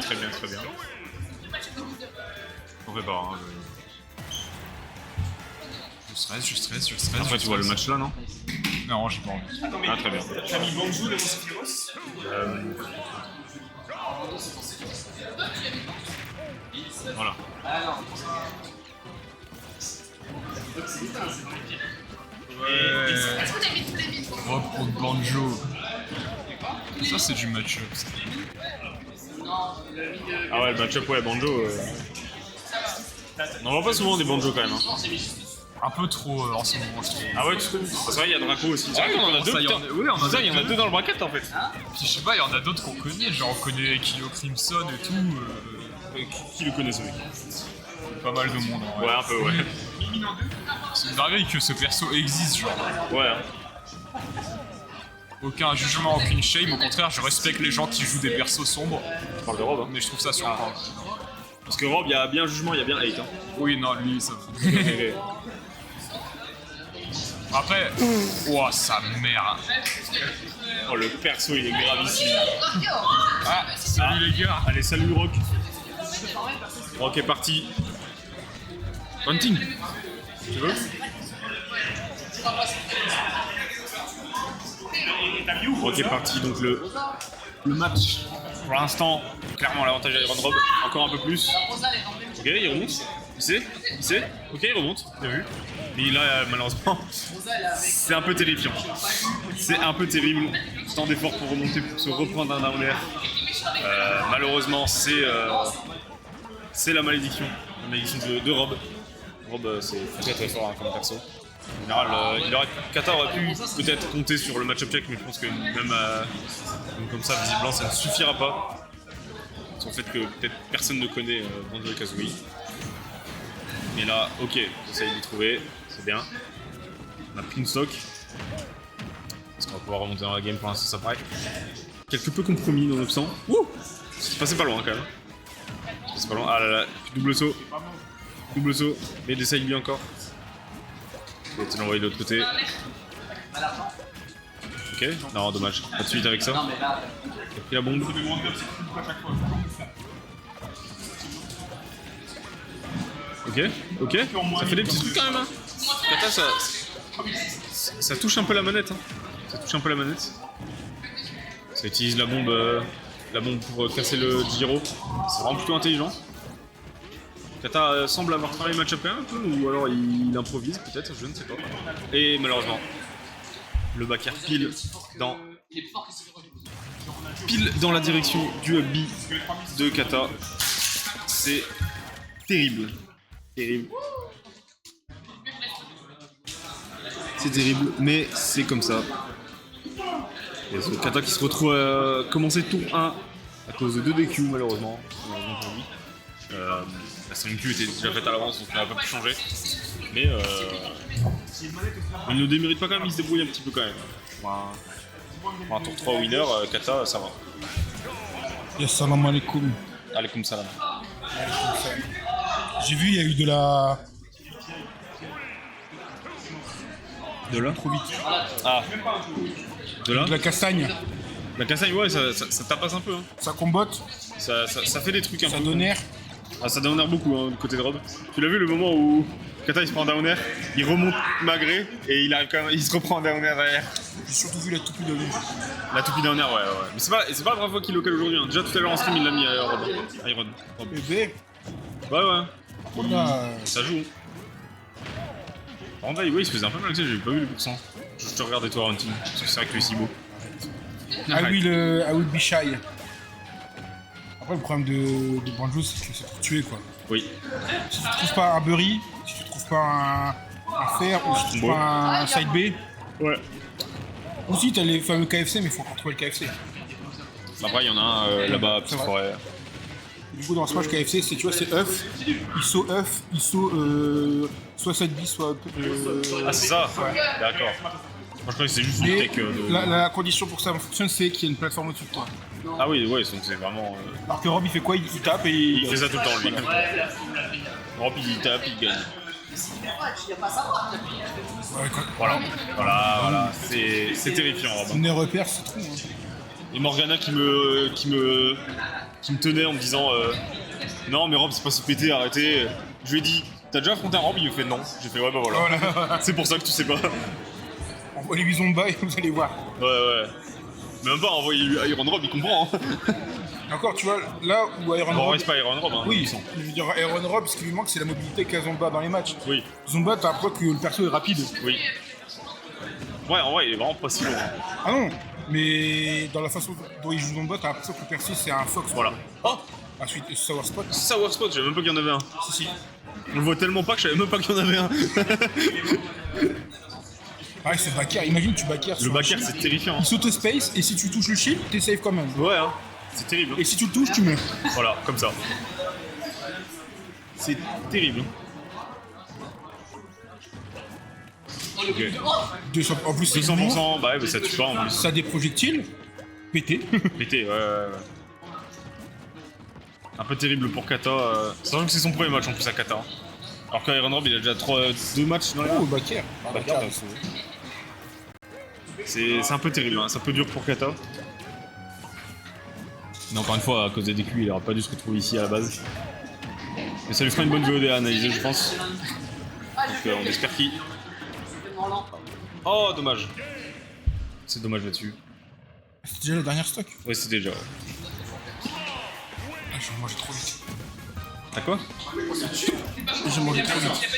très bien. On fait pas, hein. Je stresse. Après, tu vois le match là, non? Non, j'ai pas envie. Ah, très bien. T'as mis Banjo devant Sephiroth? Voilà. Est-ce que t'as mis tous les mythes? Rob contre Banjo. Ça, c'est du match-up. ça. Ah ouais, le match-up, ouais, Banjo. On en voit pas souvent des Banjo quand même. Hein. Un peu trop en ce moment, je trouve. Ah ouais, c'est vrai, il y a Draco aussi. C'est vrai qu'on en a deux, Ça, il y en putain. a- oui, on en a Ça, il y en a deux dans le bracket en fait. Puis je sais pas, il y en a d'autres qu'on connaît, genre on connaît Kyo Crimson et tout. Qui le connaît ce mec? Pas mal de monde en vrai. Ouais, un peu, ouais. C'est une dinguerie que ce perso existe, genre. Ouais. Aucun jugement, aucune shame, au contraire, je respecte les gens qui jouent des persos sombres, On parle de Rob, hein. mais je trouve ça surprenant. Parce que Rob, il y a bien jugement, il y a bien hate. Hein. Oui, non, lui, ça va. Après, ouah, sa mère. Oh, le perso, il est gravissime. Ah, salut les gars. Allez, salut Rock. Rock est parti. Hunting. Tu veux? Rock est parti, donc le match. Pour l'instant, clairement l'avantage d'Iron Rob. Encore un peu plus. Ok, il remonte. Il sait. Ok, il remonte. Bien vu. Mais là, malheureusement, c'est un peu terrifiant. C'est un peu terrible. Tant d'efforts pour remonter, pour se reprendre un down air. Malheureusement, c'est la malédiction. La malédiction de Rob. Rob, c'est très fort hein, comme perso. En général, Kata aurait pu peut-être compter sur le match-up check, mais je pense que même comme ça, visiblement, ça ne suffira pas. Sur le fait que peut-être personne ne connaît Banjo et Kazooie. Mais là, ok, j'essaye de les trouver, c'est bien. On a pris une stock. Est-ce qu'on va pouvoir remonter dans la game pour l'instant, ça paraît quelque peu compromis dans l'absent. Ouh, c'est passé pas loin quand même. C'est pas loin. Ah là là, double saut. Double saut, mais il essaye bien encore. Je vais te l'envoyer de l'autre côté. Ok, non, dommage. Pas de suite avec ça. Il a pris la bombe. Ok, ça fait des petits trucs quand même. Hein. Kata, ça touche un peu la manette. Hein. Ça touche un peu la manette. Ça utilise la bombe pour casser le gyro. C'est vraiment plutôt intelligent. Kata semble avoir travaillé le match-up un peu, ou alors il improvise peut-être, je ne sais pas. Et malheureusement, le back air pile dans la direction du up B de Kata. C'est terrible. C'est terrible, mais c'est comme ça. Et c'est Kata qui se retrouve à commencer tour 1 à cause de 2 DQ malheureusement pour lui. La 5Q était déjà faite à l'avance donc ça n'a pas pu changer. Mais il ne démérite pas quand même, il se débrouille un petit peu quand même. Pour un tour 3 winner, Kata ça va. Yes, salam alaikum. Alaikum salam. J'ai vu, il y a eu de la... De là? Trop vite. Ah. De là? De la castagne. La castagne, ouais, ça tapasse un peu. Hein. Ça combotte, Ça fait des trucs un peu. ça donne air. Ah, ça down air beaucoup hein, du côté de Rob. Tu l'as vu le moment où Kata il se prend un down air, il remonte malgré et il arrive quand même, il se reprend un down air derrière. J'ai surtout vu la toupie de lui. La toupie down air, ouais. Mais c'est pas la première fois qu'il local aujourd'hui. Hein. Déjà tout à l'heure en stream il l'a mis à Rob. Iron. Rob. Bébé, Ouais. voilà. Ça joue. En vrai, il se faisait un peu mal, tu sais, j'ai pas vu le pourcent. Je te regarde et toi, Hunting, parce que c'est vrai que tu es si beau. I will be shy. Après, le problème de Banjo, c'est que c'est pour tuer, quoi. Oui. Si tu trouves pas un Burry, si tu trouves pas un fer, ou si tu trouves pas un side B, Ouais. aussi t'as les fameux KFC, mais il faut encore trouver le KFC. Après, il y en a un là-bas, petite vrai. forêt. Du coup, dans Smash KFC, c'est, tu vois, c'est œuf, ISO, soit side B, soit... Ah, c'est ça D'accord. Moi, je croyais que c'est juste une Mais tech de. la condition pour que ça fonctionne, c'est qu'il y ait une plateforme au-dessus de toi. Ah oui, ouais, donc c'est vraiment. Alors que Rob, il fait quoi? Il tape et... Il fait ça tout le temps, lui. Rob, il tape, il gagne. Ouais, Voilà, c'est terrifiant, Rob. on est repère, c'est trop. Hein. Et Morgana qui me tenait en me disant non mais Rob c'est pas si pété, arrêtez. Je lui ai dit t'as déjà affronté un Rob? Il me fait non. J'ai fait ouais bah voilà. C'est pour ça que tu sais pas. Envoyez-lui Zomba et vous allez voir. Ouais. Mais même pas envoyer Iron Rob, il comprend. Hein. Et encore, tu vois, là où Iron Bon, Rob... reste pas Iron Rob, hein. Oui, je veux dire, Iron Rob, ce qui lui manque, c'est la mobilité qu'a Zomba dans les matchs. Oui. Zomba, t'as l'impression que le perso est rapide. Oui. Ouais, en vrai, il est vraiment pas si long. Hein. Ah non, mais dans la façon dont il joue Zomba, t'as l'impression que le perso, c'est un Fox. Voilà. Oh, Ensuite, Sour Spot. Sour Spot, j'avais même pas qu'il y en avait un. Si. On le voit tellement pas que je savais même pas qu'il y en avait un. Ah, ce backer, imagine tu backer Le sur un backer, shield, c'est terrifiant. il s'auto-space, et si tu touches le shield, t'es safe quand même. Ouais, hein. C'est terrible. Et si tu le touches, tu meurs. Voilà, comme ça. C'est terrible. Ok. 200, en plus, c'est lourd, 200%, bah ouais, mais ça tue pas en plus. ça a des projectiles, pété. Pété, ouais. Un peu terrible pour Kata. Sachant que c'est son premier match en plus à Kata. Alors qu'Iron Rob, il a déjà 2 matchs dans les Oh, backer. Backer, c'est un peu terrible, hein. C'est un peu dur pour Kata. Mais encore une fois, à cause des DQ, il aurait pas dû se retrouver ici à la base. Mais ça lui fera une bonne VOD à analyser, je pense. Donc on espère qu'il... Oh, dommage. C'est dommage là-dessus. C'est déjà la dernière stock. Ouais, c'est déjà. Ah, j'ai mangé trop vite. T'as quoi? J'ai mangé trop vite.